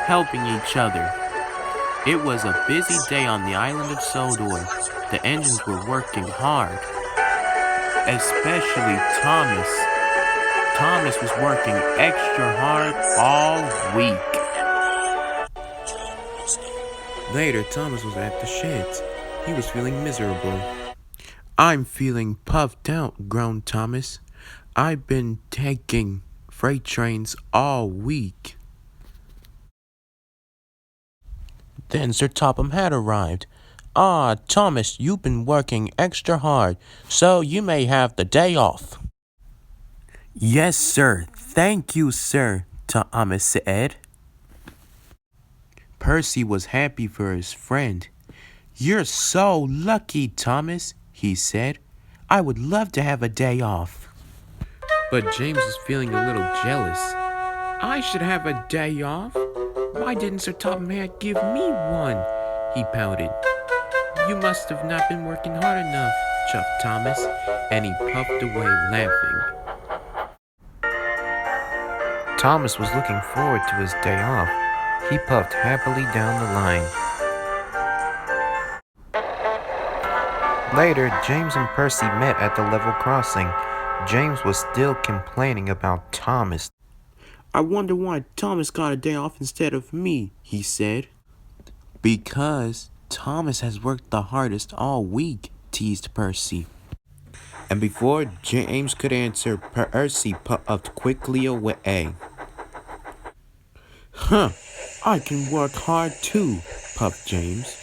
helping each other. It was a busy day on the island of Sodor. The engines were working hard, especially Thomas. Thomas was working extra hard all week. Later, Thomas was at the sheds. He was feeling miserable. "I'm feeling puffed out," groaned Thomas. "I've been taking freight trains all week." Then Sir Topham had arrived. "Ah, Thomas, you've been working extra hard, so you may have the day off." "Yes, sir. Thank you, sir," Thomas said. Percy was happy for his friend. "You're so lucky, Thomas," he said. "I would love to have a day off." But James was feeling a little jealous. "I should have a day off. Why didn't Sir Topham Hatt give me one?" he pouted. "You must have not been working hard enough," chuffed Thomas, and he puffed away laughing. Thomas was looking forward to his day off. He puffed happily down the line. Later, James and Percy met at the level crossing. James was still complaining about Thomas. "I wonder why Thomas got a day off instead of me," he said. "Because Thomas has worked the hardest all week," teased Percy. And before James could answer, Percy puffed quickly away. "Huh, I can work hard too," puffed James.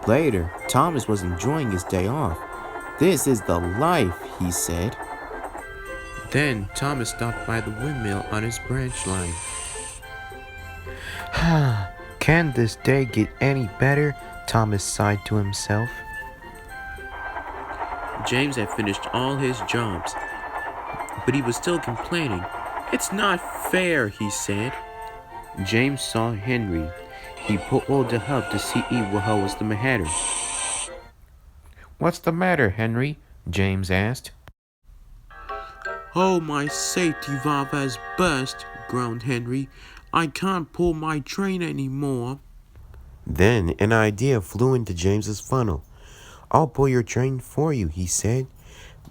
Later, Thomas was enjoying his day off. "This is the life," he said. Then Thomas stopped by the windmill on his branch line. "Can this day get any better?" Thomas sighed to himself. James had finished all his jobs, but he was still complaining. "It's not fair," he said. James saw Henry. He pulled up to see what was the matter. "What's the matter, Henry?" James asked. "Oh, my safety valve has burst," groaned Henry. "I can't pull my train anymore." Then an idea flew into James's funnel. "I'll pull your train for you," he said.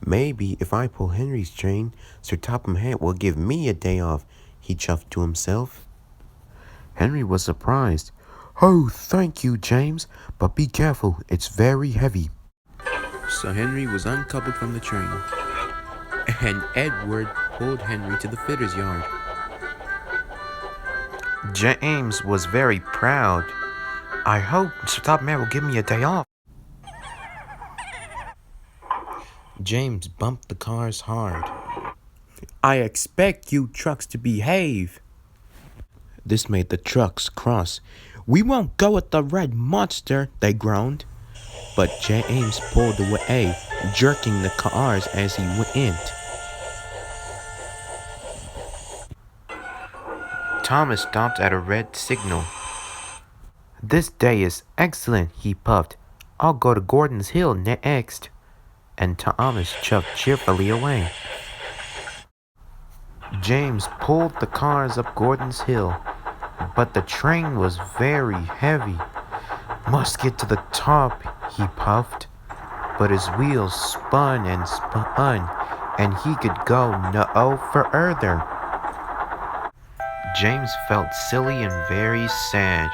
"Maybe if I pull Henry's train, Sir Topham Hatt will give me a day off," he chuffed to himself. Henry was surprised. "Oh, thank you, James, but be careful, it's very heavy." So Henry was uncoupled from the train, and Edward pulled Henry to the fitter's yard. James was very proud. "I hope Sir Topham Hatt will give me a day off." James bumped the cars hard. "I expect you trucks to behave." This made the trucks cross. "We won't go with the red monster," they groaned. But James pulled away, jerking the cars as he went. Thomas stopped at a red signal. "This day is excellent," he puffed. "I'll go to Gordon's Hill next." And Thomas chuffed cheerfully away. James pulled the cars up Gordon's Hill, but the train was very heavy. "Must get to the top," he puffed. But his wheels spun, and he could go no further. James felt silly and very sad.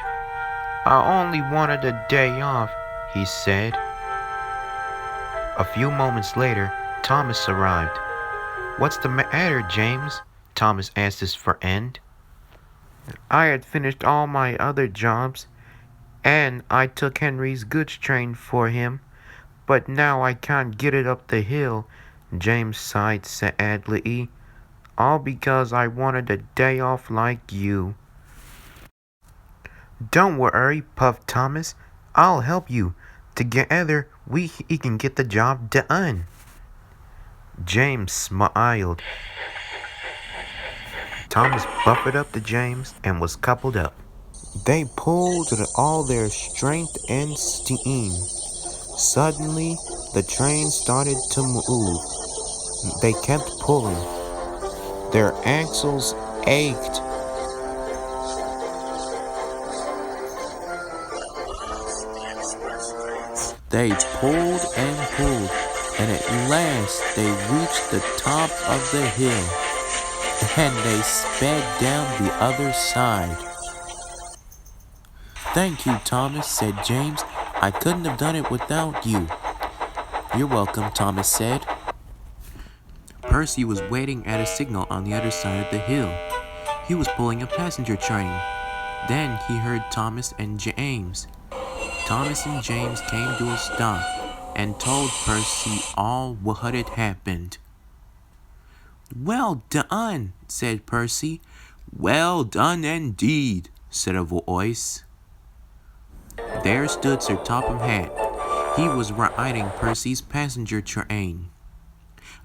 "I only wanted a day off," he said. A few moments later, Thomas arrived. "What's the matter, James?" Thomas asked his friend. "I had finished all my other jobs, and I took Henry's goods train for him, but now I can't get it up the hill," James sighed sadly. "All because I wanted a day off like you." "Don't worry," puffed Thomas. "I'll help you. Together, we can get the job done." James smiled. Thomas buffered up to James and was coupled up. They pulled with all their strength and steam. Suddenly, the train started to move. They kept pulling. Their axles ached. They pulled and pulled, and at last they reached the top of the hill, and they sped down the other side. "Thank you, Thomas," said James. "I couldn't have done it without you." "You're welcome," Thomas said. Percy was waiting at a signal on the other side of the hill. He was pulling a passenger train. Then he heard Thomas and James. Thomas and James came to a stop and told Percy all what had happened. "Well done," said Percy. "Well done indeed," said a voice. There stood Sir Topham Hatt. He was riding Percy's passenger train.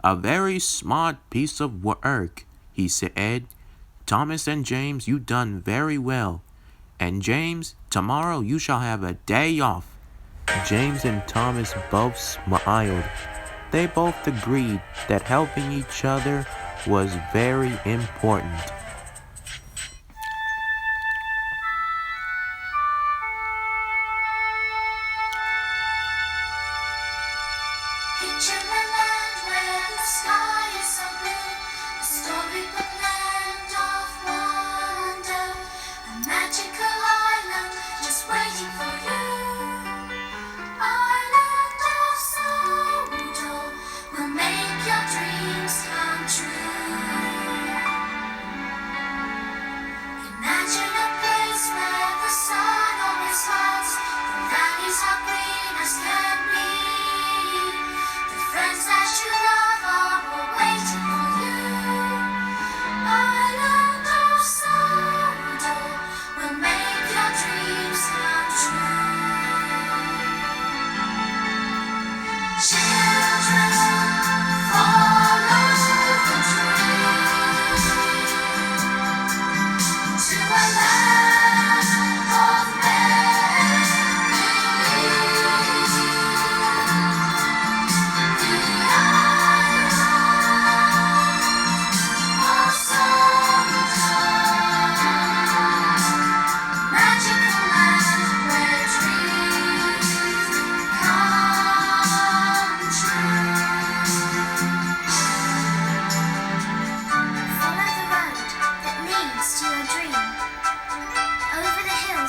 "A very smart piece of work," he said. "Thomas and James, you done very well. And James, tomorrow you shall have a day off." James and Thomas both smiled. They both agreed that helping each other was very important.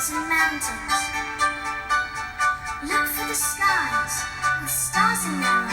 And mountains. Look for the skies with stars in them.